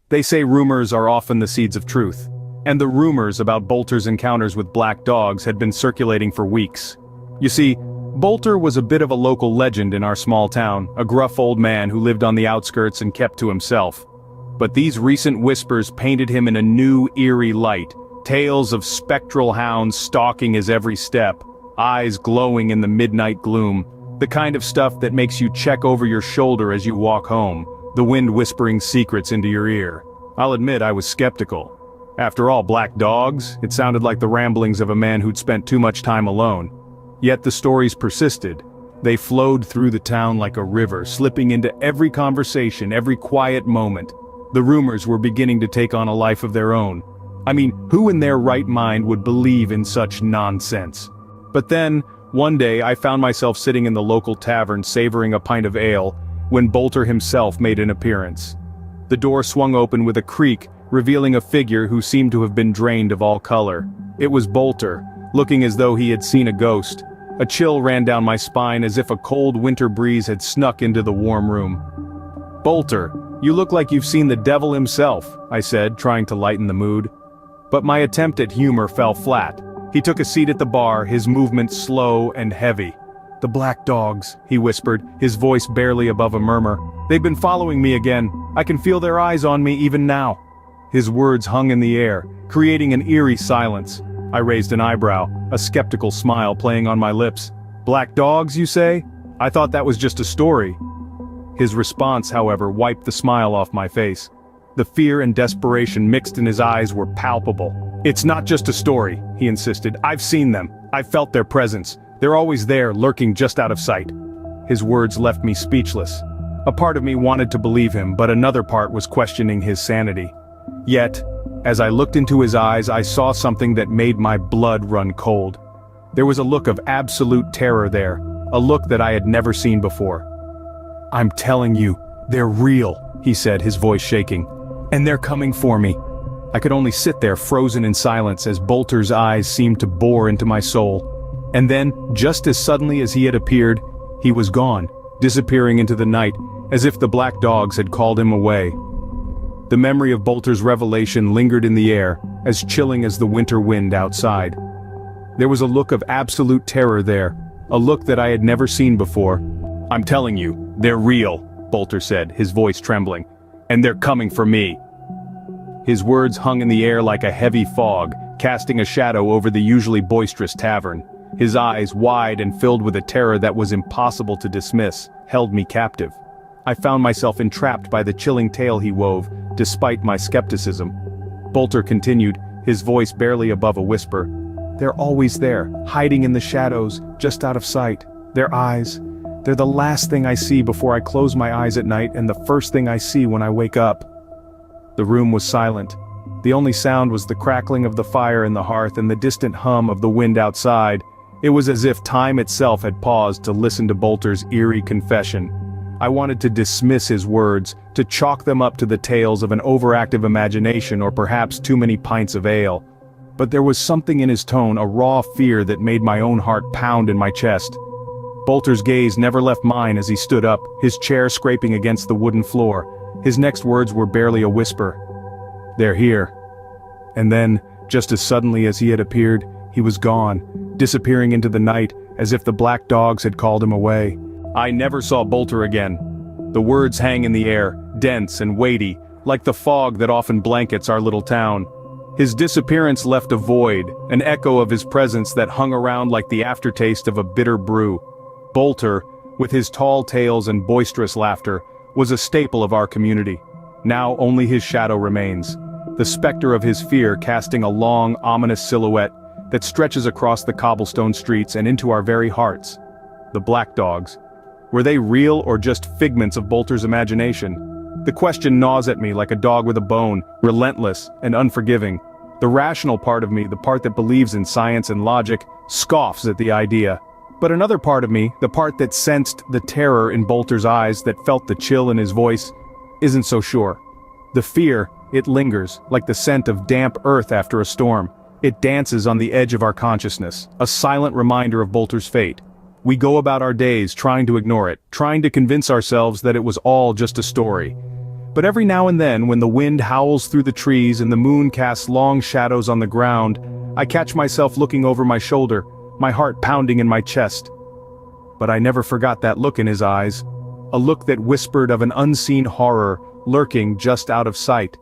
They say rumors are often the seeds of truth. And the rumors about Bolter's encounters with black dogs had been circulating for weeks. You see, Bolter was a bit of a local legend in our small town, a gruff old man who lived on the outskirts and kept to himself. But these recent whispers painted him in a new, eerie light, tales of spectral hounds stalking his every step, eyes glowing in the midnight gloom, the kind of stuff that makes you check over your shoulder as you walk home, the wind whispering secrets into your ear. I'll admit I was skeptical. After all, black dogs, it sounded like the ramblings of a man who'd spent too much time alone. Yet the stories persisted. They flowed through the town like a river, slipping into every conversation, every quiet moment. The rumors were beginning to take on a life of their own. I mean, who in their right mind would believe in such nonsense? But then, one day I found myself sitting in the local tavern savoring a pint of ale, when Bolter himself made an appearance. The door swung open with a creak, revealing a figure who seemed to have been drained of all color. It was Bolter, looking as though he had seen a ghost. A chill ran down my spine as if a cold winter breeze had snuck into the warm room. "Bolter, you look like you've seen the devil himself," I said, trying to lighten the mood. But my attempt at humor fell flat. He took a seat at the bar, his movements slow and heavy. "The black dogs," he whispered, his voice barely above a murmur. "They've been following me again. I can feel their eyes on me even now." His words hung in the air, creating an eerie silence. I raised an eyebrow, a skeptical smile playing on my lips. "Black dogs, you say? I thought that was just a story." His response, however, wiped the smile off my face. The fear and desperation mixed in his eyes were palpable. "It's not just a story," he insisted. "I've seen them. I've felt their presence. They're always there, lurking just out of sight." His words left me speechless. A part of me wanted to believe him, but another part was questioning his sanity. Yet, as I looked into his eyes, I saw something that made my blood run cold. There was a look of absolute terror there, a look that I had never seen before. "I'm telling you, they're real," he said, his voice shaking. "And they're coming for me." I could only sit there frozen in silence as Bolter's eyes seemed to bore into my soul. And then, just as suddenly as he had appeared, he was gone, disappearing into the night, as if the black dogs had called him away. The memory of Bolter's revelation lingered in the air, as chilling as the winter wind outside. There was a look of absolute terror there, a look that I had never seen before. "I'm telling you, they're real," Bolter said, his voice trembling. "And they're coming for me." His words hung in the air like a heavy fog, casting a shadow over the usually boisterous tavern. His eyes, wide and filled with a terror that was impossible to dismiss, held me captive. I found myself entrapped by the chilling tale he wove, despite my skepticism. Bolter continued, his voice barely above a whisper. "They're always there, hiding in the shadows, just out of sight. Their eyes, they're the last thing I see before I close my eyes at night and the first thing I see when I wake up." The room was silent. The only sound was the crackling of the fire in the hearth and the distant hum of the wind outside. It was as if time itself had paused to listen to Bolter's eerie confession. I wanted to dismiss his words, to chalk them up to the tales of an overactive imagination or perhaps too many pints of ale. But there was something in his tone, a raw fear that made my own heart pound in my chest. Bolter's gaze never left mine as he stood up, his chair scraping against the wooden floor. His next words were barely a whisper. "They're here." And then, just as suddenly as he had appeared, he was gone, disappearing into the night, as if the black dogs had called him away. I never saw Bolter again. The words hang in the air, dense and weighty, like the fog that often blankets our little town. His disappearance left a void, an echo of his presence that hung around like the aftertaste of a bitter brew. Bolter, with his tall tales and boisterous laughter, was a staple of our community. Now only his shadow remains, the specter of his fear casting a long, ominous silhouette that stretches across the cobblestone streets and into our very hearts. The black dogs. Were they real or just figments of Bolter's imagination? The question gnaws at me like a dog with a bone, relentless and unforgiving. The rational part of me, the part that believes in science and logic, scoffs at the idea. But another part of me, the part that sensed the terror in Bolter's eyes, that felt the chill in his voice, isn't so sure. The fear, it lingers, like the scent of damp earth after a storm. It dances on the edge of our consciousness, a silent reminder of Bolter's fate. We go about our days trying to ignore it, trying to convince ourselves that it was all just a story. But every now and then, when the wind howls through the trees and the moon casts long shadows on the ground, I catch myself looking over my shoulder, my heart pounding in my chest. But I never forgot that look in his eyes, a look that whispered of an unseen horror lurking just out of sight.